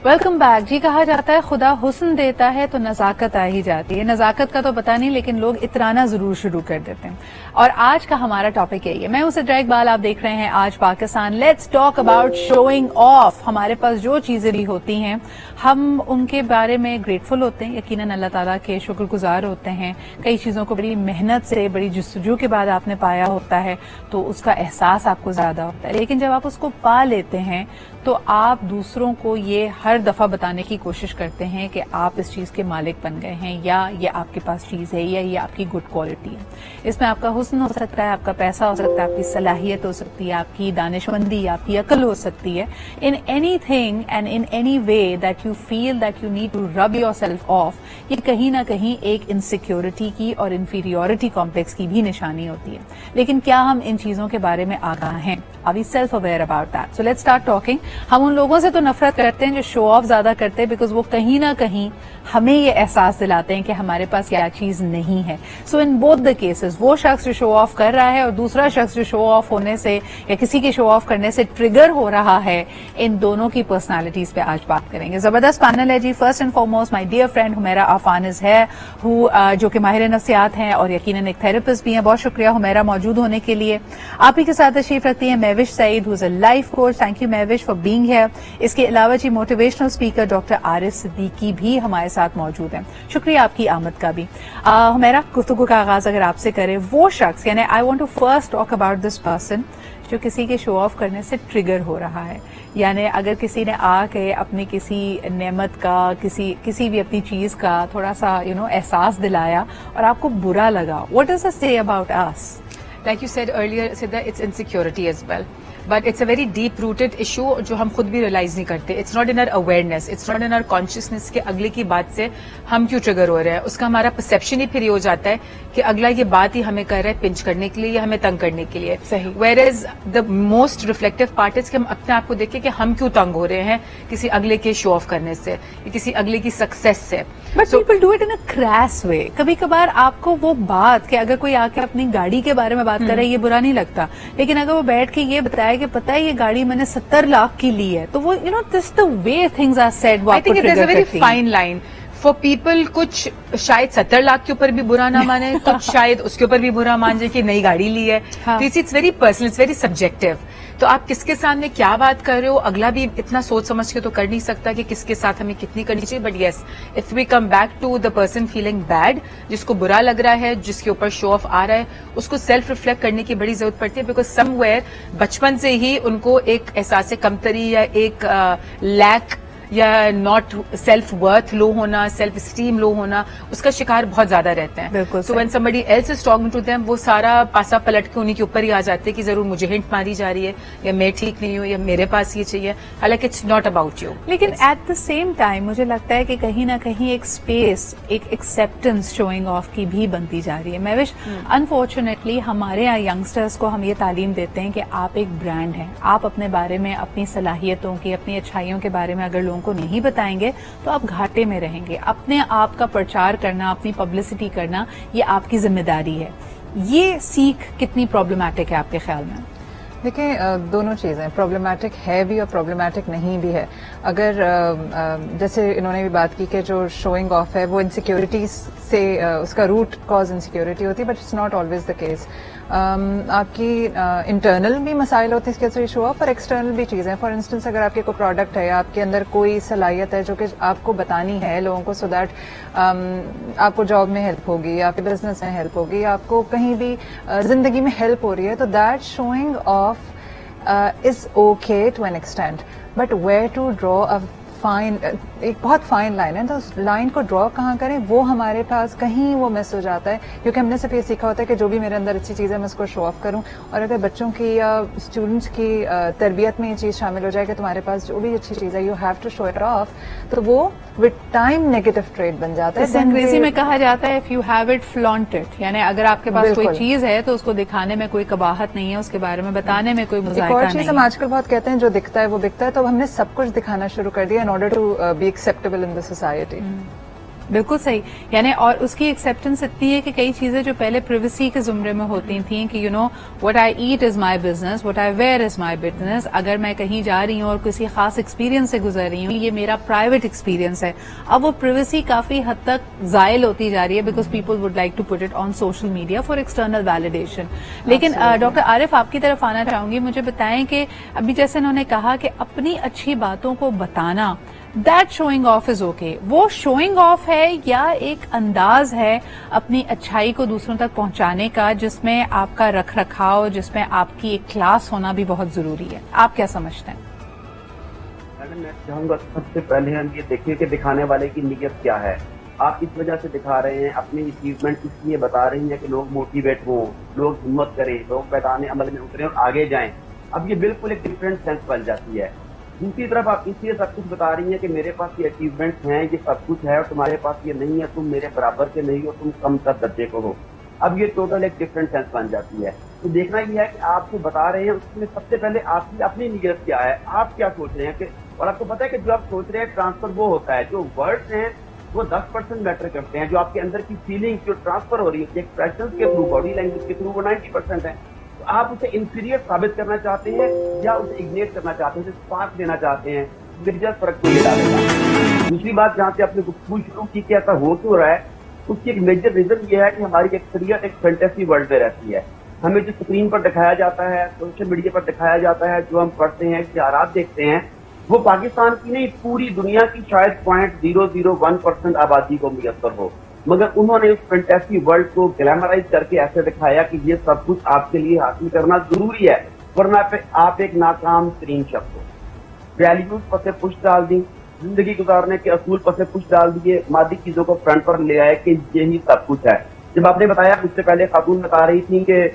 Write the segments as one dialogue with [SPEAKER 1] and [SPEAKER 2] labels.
[SPEAKER 1] Welcome back. جی کہا جاتا ہے خدا حسن دیتا ہے تو نزاکت آ ہی جاتی ہے. نزاکت کا تو پتا نہیں لیکن لوگ اترانا ضرور شروع کر دیتے ہیں. اور آج کا ہمارا ٹاپک یہی ہے. میں ہوں صدرا اقبال, آپ دیکھ رہے ہیں آج Pakistan. Let's talk about شوئنگ of. ہمارے پاس جو چیزیں بھی ہوتی ہیں ہم ان کے بارے میں گریٹفل ہوتے ہیں, یقیناً اللہ تعالیٰ کے شکر گزار ہوتے ہیں. کئی چیزوں کو بڑی محنت سے, بڑی جستجو کے بعد آپ نے پایا ہوتا ہے تو اس کا احساس آپ کو زیادہ ہوتا ہے. لیکن جب آپ اس کو پا لیتے ہیں تو آپ دوسروں کو یہ ہر دفعہ بتانے کی کوشش کرتے ہیں کہ آپ اس چیز کے مالک بن گئے ہیں, یا یہ آپ کے پاس چیز ہے, یا یہ آپ کی گڈ کوالٹی ہے. اس میں آپ کا حسن ہو سکتا ہے, آپ کا پیسہ ہو سکتا ہے, آپ کی صلاحیت ہو سکتی ہے, آپ کی دانشمندی, آپ کی عقل ہو سکتی ہے. In anything and in any way that you feel that you need to rub yourself off, یہ کہیں نہ کہیں ایک انسیکیورٹی کی اور انفیریورٹی کمپلیکس کی بھی نشانی ہوتی ہے. لیکن کیا ہم ان چیزوں کے بارے میں آگاہ ہیں؟ Are we self-aware about that? So let's start talking. ہم ان لوگوں سے تو نفرت کرتے ہیں جو شو آف زیادہ کرتے ہیں, بیکاز وہ کہیں نہ کہیں ہمیں یہ احساس دلاتے ہیں کہ ہمارے پاس کیا چیز نہیں ہے. سو ان بوتھ دا کیسز, وہ شخص جو شو آف کر رہا ہے اور دوسرا شخص جو شو آف ہونے سے یا کسی کے شو آف کرنے سے ٹریگر ہو رہا ہے, ان دونوں کی پرسنالٹیز پہ آج بات کریں گے. زبردست پینل ہے جی. First and foremost my dear friend Humaira آفانز ہے, جو کہ ماہر نفسیات ہیں اور یقیناً ایک تھراپسٹ بھی ہیں. بہت شکریہ حمیرہ موجود ہونے کے لیے. آپ ہی کے ساتھ تشریف رکھتی ہیں مہوش سعید, who is a life coach. Thank you Mehwish for being here. اس کے علاوہ جی موٹیویشنل اسپیکر ڈاکٹر عارف صدیقی بھی ہمارے ساتھ موجود ہیں. شکریہ آپ کی آمد کا بھی. حمیرہ, گفتگو کا آغاز اگر آپ سے کرے, وہ شخص یعنی I want to first talk about this person جو کسی کے شو آف کرنے سے ٹریگر ہو رہا ہے. یعنی اگر کسی نے آ کے اپنی کسی نعمت کا, کسی بھی اپنی چیز کا تھوڑا سا احساس دلایا اور آپ کو برا لگا, what does it say about us?
[SPEAKER 2] Like you said earlier, Siddha, it's insecurity as well. But it's a very deep-rooted issue جو ہم خود بھی ریلائز نہیں کرتے. It's not in our awareness, it's not in our consciousness کہ اگلے کی بات سے ہم کیوں ٹریگر ہو رہے ہیں. اس کا ہمارا پرسپشن ہی پھر یہ ہو جاتا ہے کہ اگلا یہ بات ہی ہمیں کر رہا ہے پنچ کرنے کے لیے یا ہمیں تنگ کرنے کے لیے.
[SPEAKER 1] صحیح.
[SPEAKER 2] Whereas the most reflective part is کہ ہم اپنے آپ کو دیکھیں کہ ہم کیوں تنگ ہو رہے ہیں کسی اگلے کے شو آف کرنے سے یا کسی اگلے کی سکسیس سے.
[SPEAKER 1] But people do it in a crass way. کبھی کبھار آپ کو وہ بات کہ اگر کوئی آ کے اپنی گاڑی کے بارے میں بات کر رہا ہے یہ برا نہیں لگتا, لیکن اگر وہ بیٹھ کے یہ بتائے کہ پتہ ہے یہ گاڑی میں نے 70 لاکھ کی لی ہے, تو وہ this the way things are said, وہ آپ کو ٹریگر کرتی ہے. I think it is a very
[SPEAKER 2] fine line. For people کچھ شاید 70 لاکھ کے اوپر بھی برا نہ مانے, کچھ شاید اس کے اوپر بھی برا مان جائے کہ نئی گاڑی لی ہے. It's very personal, it's very subjective. تو آپ کس کے سامنے کیا بات کر رہے ہو, اگلا بھی اتنا سوچ سمجھ کے تو کر نہیں سکتا کہ کس کے ساتھ ہمیں کتنی کرنی چاہیے. But yes, if we come back to the person feeling bad, جس کو برا لگ رہا ہے, جس کے اوپر شو آف آ رہا ہے, اس کو سیلف ریفلیکٹ کرنے کی بڑی ضرورت پڑتی ہے. بیکاز سم ویئر بچپن سے ہی ان کو ایک احساس کمتری یا ایک لیک یا ناٹ سیلف ورتھ لو ہونا, سیلف اسٹیم لو ہونا, اس کا شکار بہت زیادہ رہتے ہیں. So when somebody else is talking to them, وہ سارا پاسا پلٹ کے انہیں کے اوپر ہی آ جاتے ہیں کہ ضرور مجھے ہنٹ ماری جا رہی ہے یا میں ٹھیک نہیں ہوں یا میرے پاس یہ چاہیے, حالانکہ اٹس ناٹ اباؤٹ یو.
[SPEAKER 1] لیکن ایٹ دا سیم ٹائم مجھے لگتا ہے کہ کہیں نہ کہیں ایک اسپیس, ایک ایکسیپٹنس شوئنگ آف کی بھی بنتی جا رہی ہے. مہوش, انفارچونیٹلی ہمارے یہاں ینگسٹرس کو ہم یہ تعلیم دیتے ہیں کہ آپ ایک برانڈ ہیں, آپ اپنے بارے میں, اپنی صلاحیتوں کی, اپنی اچھائیوں کے بارے میں اگر لوگوں کو نہیں بتائیں گے تو آپ گھاٹے میں رہیں گے. اپنے آپ کا پرچار کرنا, اپنی پبلسٹی کرنا, یہ آپ کی ذمہ داری ہے. یہ سیکھ کتنی پرابلمٹک ہے آپ کے خیال میں؟
[SPEAKER 3] دیکھیں, دونوں چیزیں پرابلمٹک ہے بھی اور پرابلمٹک نہیں بھی ہے. اگر جیسے انہوں نے بھی بات کی کہ جو شوئنگ آف ہے وہ انسیکیورٹیز سے, اس کا روٹ کاز انسیکیورٹی ہوتی ہے, but it's not always the case. آپ کی انٹرنل بھی مسائل ہوتے ہیں اس کے شو آف, اور ایکسٹرنل بھی چیزیں. فار انسٹنس اگر آپ کے کوئی پروڈکٹ ہے, آپ کے اندر کوئی صلاحیت ہے جو کہ آپ کو بتانی ہے لوگوں کو, سو دیٹ آپ کو جاب میں ہیلپ ہوگی, آپ کے بزنس میں ہیلپ ہوگی, آپ کو کہیں بھی زندگی میں ہیلپ ہو رہی ہے, تو that showing off is okay to an extent. But where to draw fine, ایک بہت فائن لائن ہے, تو اس لائن کو ڈرا کہاں کریں وہ ہمارے پاس کہیں وہ مس ہو جاتا ہے. کیونکہ ہم نے صرف یہ سیکھا ہوتا ہے کہ جو بھی میرے اندر اچھی چیز ہے میں اس کو شو آف کروں, اور اگر بچوں کی یا اسٹوڈنٹس کی تربیت میں یہ چیز شامل ہو جائے کہ تمہارے پاس جو بھی اچھی چیز ہے you have to show it off, تو وہ ود ٹائم نیگیٹو ٹریٹ بن جاتا ہے.
[SPEAKER 1] انگریزی میں کہا جاتا ہے if you have it flaunt it, یعنی اگر آپ کے پاس کوئی چیز ہے تو اس کو دکھانے میں کوئی قباحت نہیں ہے, اس کے بارے میں بتانے میں کوئی مذائقہ نہیں ہے.
[SPEAKER 3] ایک اور چیز ہم آج کل بہت کہتے ہیں جو دکھتا ہے وہ بکتا ہے, تو ہم نے سب کچھ دکھانا شروع کر دیا in order to be acceptable in the society.
[SPEAKER 1] بالکل صحیح. یعنی اور اس کی ایکسیپٹنس اتنی ہے کہ کئی چیزیں جو پہلے پریویسی کے زمرے میں ہوتی تھیں کہ you know what I eat is my business, what I wear is my business, اگر میں کہیں جا رہی ہوں اور کسی خاص ایکسپیرینس سے گزر رہی ہوں, یہ میرا پرائیویٹ ایکسپیرینس ہے. اب وہ پریویسی کافی حد تک زائل ہوتی جا رہی ہے because people would like to put it on social media for external validation. لیکن ڈاکٹر عارف آپ کی طرف آنا چاہوں گی, مجھے بتائیں کہ ابھی جیسے انہوں نے کہا کہ اپنی اچھی باتوں کو بتانا, that showing off is okay. وہ شوئنگ آف ہے یا ایک انداز ہے اپنی اچھائی کو دوسروں تک پہنچانے کا جس میں آپ کا رکھ رکھاؤ, جس میں آپ کی ایک کلاس ہونا بھی بہت ضروری ہے؟ آپ کیا سمجھتے ہیں؟
[SPEAKER 4] میں چاہوں گا سب سے پہلے ہم یہ دیکھیں کہ دکھانے والے کی نیت کیا ہے. آپ اس وجہ سے دکھا رہے ہیں, اپنی اچیومنٹ اس لیے بتا رہی ہیں کہ لوگ موٹیویٹ ہوں, لوگ ہمت کریں, لوگ میدان عمل میں اتریں اور آگے جائیں. اب یہ بالکل ایک ڈفرینٹ سینس بن جاتی ہے. دوسری طرف آپ اس لیے سب کچھ بتا رہی ہیں کہ میرے پاس یہ اچیومنٹس ہیں, یہ سب کچھ ہے, اور تمہارے پاس یہ نہیں ہے, تم میرے برابر کے نہیں ہو, تم کم تر درجے کو ہو. اب یہ ٹوٹل ایک ڈفرینٹ سینس بن جاتی ہے. تو دیکھنا یہ ہے کہ آپ جو بتا رہے ہیں اس میں سب سے پہلے آپ کی اپنی نیت کیا ہے, آپ کیا سوچ رہے ہیں کہ, اور آپ کو پتا ہے کہ جو آپ سوچ رہے ہیں ٹرانسفر وہ ہوتا ہے, جو ورڈز ہیں وہ 10% میٹر کرتے ہیں, جو آپ کے اندر کی فیلنگ جو ٹرانسفر ہو رہی ہے ایکسپریشنز کے تھرو, باڈی لینگویج کے تھرو, وہ 90% ہے. تو آپ اسے انفیریئر ثابت کرنا چاہتے ہیں یا اسے اگنیٹ کرنا چاہتے ہیں, اسے اسپارک دینا چاہتے ہیں, دلچسپ فرق کو یہ ڈالے گا. دوسری بات جہاں سے آپ نے گفتگو شروع کی کہ ایسا ہو کیوں رہا ہے, اس کی ایک میجر ریزن یہ ہے کہ ہماری اکثریت ایک فینٹیسی ورلڈ میں رہتی ہے. ہمیں جو اسکرین پر دکھایا جاتا ہے, سوشل میڈیا پر دکھایا جاتا ہے, جو ہم پڑھتے ہیں, اشتہارات دیکھتے ہیں, وہ پاکستان کی نہیں پوری دنیا کی شاید 0.001% آبادی کو میسر ہو. مگر انہوں نے اس فینٹیسی ورلڈ کو گلیمرائز کر کے ایسے دکھایا کہ یہ سب کچھ آپ کے لیے حاصل کرنا ضروری ہے, ورنہ آپ ایک ناکام ترین شخص ہو. ویلیوز پر سے پش ڈال دی, زندگی گزارنے کے اصول پر سے پش ڈال دیے, مادی چیزوں کو فرنٹ پر لے آئے کہ یہی سب کچھ ہے. جب آپ نے بتایا, اس سے پہلے خاتون بتا رہی تھی کہ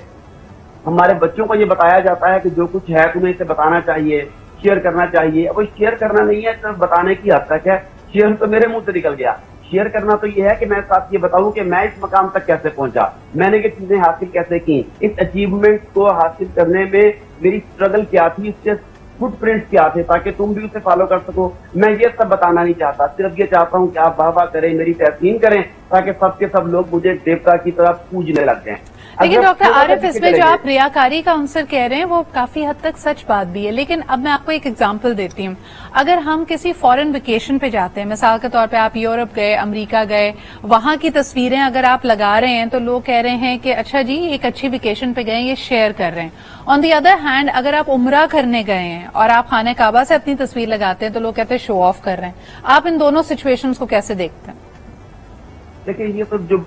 [SPEAKER 4] ہمارے بچوں کو یہ بتایا جاتا ہے کہ جو کچھ ہے تمہیں اسے بتانا چاہیے, شیئر کرنا چاہیے. اب وہ شیئر کرنا نہیں ہے, صرف بتانے کی حد تک ہے. شیئر تو میرے منہ سے نکل گیا. شیئر کرنا تو یہ ہے کہ میں ساتھ یہ بتاؤں کہ میں اس مقام تک کیسے پہنچا, میں نے یہ چیزیں حاصل کیسے کی, اس اچیومنٹ کو حاصل کرنے میں میری اسٹرگل کیا تھی, اس سے فٹ پرنٹس کیا تھے, تاکہ تم بھی اسے فالو کر سکو. میں یہ سب بتانا نہیں چاہتا, صرف یہ چاہتا ہوں کہ آپ واہ واہ کریں, میری تحسین کریں, تاکہ سب کے سب لوگ مجھے دیوتا کی طرف پوجنے لگ جائیں.
[SPEAKER 1] لیکن ڈاکٹر عارف, اس میں جو آپ ریاکاری کا عنصر کہہ رہے ہیں وہ کافی حد تک سچ بات بھی ہے. لیکن اب میں آپ کو ایک ایگزامپل دیتی ہوں. اگر ہم کسی فورن ویکیشن پہ جاتے ہیں, مثال کے طور پہ آپ یورپ گئے, امریکہ گئے, وہاں کی تصویریں اگر آپ لگا رہے ہیں تو لوگ کہہ رہے ہیں کہ اچھا جی ایک اچھی ویکیشن پہ گئے, یہ شیئر کر رہے ہیں. آن دی ادر ہینڈ اگر آپ عمرہ کرنے گئے ہیں اور آپ خانہ کعبہ سے اپنی تصویر لگاتے ہیں تو لوگ کہتے ہیں شو آف کر رہے ہیں. آپ ان دونوں سچویشنز کو کیسے دیکھتے ہیں؟
[SPEAKER 4] دیکھیں, یہ تو جو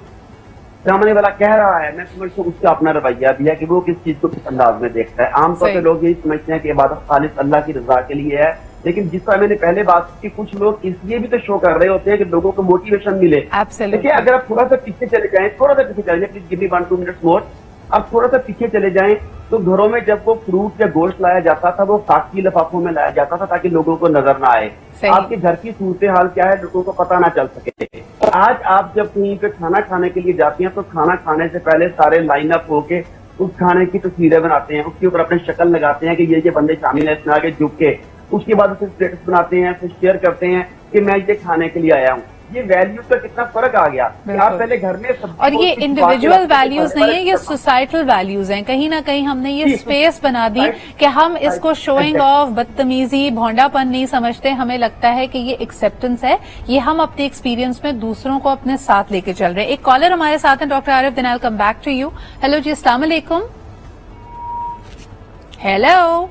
[SPEAKER 4] سامنے والا کہہ رہا ہے, میں سمجھتا ہوں اس کا اپنا رویہ بھی ہے کہ وہ کس چیز کو کس انداز میں دیکھتا ہے. عام طور پہ لوگ یہی سمجھتے ہیں کہ عبادت خالص اللہ کی رضا کے لیے ہے, لیکن جس طرح میں نے پہلے بات کی, کچھ لوگ اس لیے بھی تو شو کر رہے ہوتے ہیں کہ لوگوں کو موٹیویشن ملے. دیکھیے, اگر آپ تھوڑا سا پیچھے چلے جائیں, please give me 1-2 minutes more, آپ تھوڑا سا پیچھے چلے جائیں تو گھروں میں جب وہ فروٹ یا گوشت لایا جاتا تھا وہ خاکی لفافوں میں لایا جاتا تھا تاکہ لوگوں کو نظر نہ آئے. آپ کے گھر کی صورتحال کیا ہے لوگوں کو پتہ نہ چل سکے. آج آپ جب کہیں پہ کھانا کھانے کے لیے جاتی ہیں تو کھانا کھانے سے پہلے سارے لائن اپ ہو کے اس کھانے کی تصویریں بناتے ہیں, اس کے اوپر اپنے شکل لگاتے ہیں کہ یہ بندے شامل ہیں, اس میں آگے جھک کے, اس کے بعد اسے اسٹیٹس بناتے ہیں, پھر شیئر کرتے ہیں کہ میں یہ کھانے کے لیے آیا ہوں. یہ ویلیوز کا کتنا فرق آ گیا کہ آپ پہلے گھر میں, اور
[SPEAKER 1] یہ انڈیویجول ویلیوز نہیں ہے, یہ سوسائٹل ویلیوز ہیں. کہیں نہ کہیں ہم نے یہ اسپیس بنا دی کہ ہم اس کو شوئنگ آف, بدتمیزی, بھونڈا پن نہیں سمجھتے. ہمیں لگتا ہے کہ یہ ایکسیپٹنس ہے, یہ ہم اپنے ایکسپیرینس میں دوسروں کو اپنے ساتھ لے کے چل رہے ہیں. ایک کالر ہمارے ساتھ ہیں doctor Arif, then I will come back to you. Hello جی, السلام علیکم. ہیلو.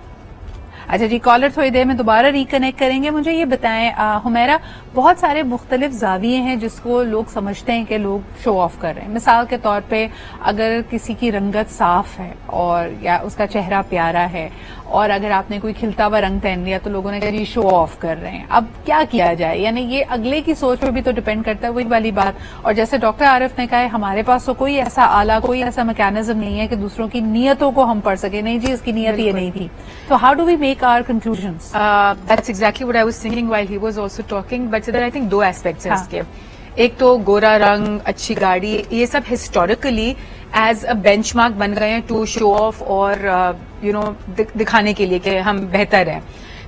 [SPEAKER 1] اچھا جی, کالر تھوڑی دیر میں دوبارہ ریکنیکٹ کریں گے. مجھے یہ بتائیں حمیرہ, بہت سارے مختلف زاویے ہیں جس کو لوگ سمجھتے ہیں کہ لوگ شو آف کر رہے ہیں. مثال کے طور پہ اگر کسی کی رنگت صاف ہے اور یا اس کا چہرہ پیارا ہے اور اگر آپ نے کوئی کھلتا ہوا رنگ پہن لیا تو لوگوں نے کہا جی شو آف کر رہے ہیں. اب کیا کیا جائے؟ یعنی یہ اگلے کی سوچ پہ بھی تو ڈپینڈ کرتا ہے, وہی والی بات. اور جیسے ڈاکٹر عارف نے کہا ہے, ہمارے پاس تو کوئی ایسا آلہ, کوئی ایسا میکینزم نہیں ہے کہ دوسروں کی نیتوں کو ہم پڑھ سکیں. نہیں جی, اس کی نیت یہ نہیں تھی. تو how do we make our conclusions?
[SPEAKER 2] That's exactly what I was thinking while he was also talking. But there I think دو aspects ہیں اس کے. ایک تو گورا رنگ, اچھی گاڑی, یہ سب historically as a benchmark بن گئے ہیں ٹو شو آف اور دکھانے کے لیے کہ ہم بہتر ہیں.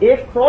[SPEAKER 4] 100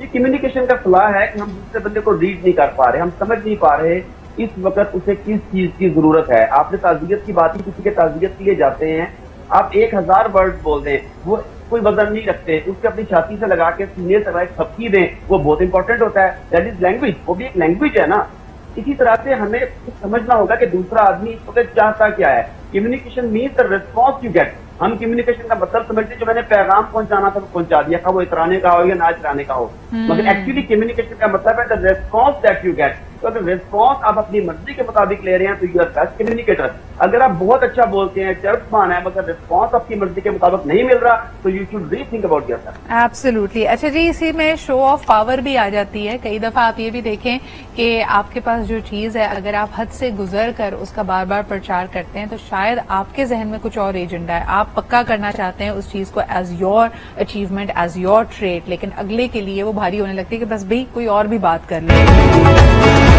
[SPEAKER 4] یہ کمیونیکیشن کا فلاح ہے کہ ہم دوسرے بندے کو ریڈ نہیں کر پا رہے, ہم سمجھ نہیں پا رہے اس وقت اسے کس چیز کی ضرورت ہے. آپ نے تعزیت کی بات کی, کسی کے تعزیت کے لیے جاتے ہیں, آپ 1000 ورڈ بول دیں, وہ کوئی وزن نہیں رکھتے, اس کے اپنی چھاتی سے لگا کے سینے سے ایک تھپکی دیں, وہ بہت امپورٹنٹ ہوتا ہے. دیٹ از لینگویج, وہ بھی ایک لینگویج ہے نا. اسی طرح سے ہمیں سمجھنا ہوگا کہ دوسرا آدمی اس وقت چاہتا کیا ہے. Communication means the response you get. ہم کمیونیکیشن کا مطلب سمجھتے جو میں نے پیغام پہنچانا تھا وہ پہنچا دیا, وہ اترانے کا ہو یا نہ اترانے کا ہو, مگر ایکچولی کمیونیکیشن کا مطلب ہے the response that you get. تو اگر ریسپانس آپ اپنی مرضی کے مطابق لے رہے ہیں تو یو آر بیسٹ کمیونیکیٹر. اگر آپ بہت اچھا بولتے ہیں, چرپمان ہے, مگر ریسپانس آپ کی مرضی کے مطابق نہیں مل رہا تو you should rethink about yourself.
[SPEAKER 1] Absolutely. اچھا جی, اسی میں شو آف پاور بھی آ جاتی ہے. کئی دفعہ آپ یہ بھی دیکھیں کہ آپ کے پاس جو چیز ہے اگر آپ حد سے گزر کر اس کا بار بار پرچار کرتے ہیں تو شاید آپ کے ذہن میں کچھ اور ایجنڈا ہے, آپ پکا کرنا چاہتے ہیں اس چیز کو as your achievement, as your trait, لیکن اگلے کے لیے وہ بھاری ہونے لگتی ہے کہ بس بھائی کوئی اور بھی بات کر لے.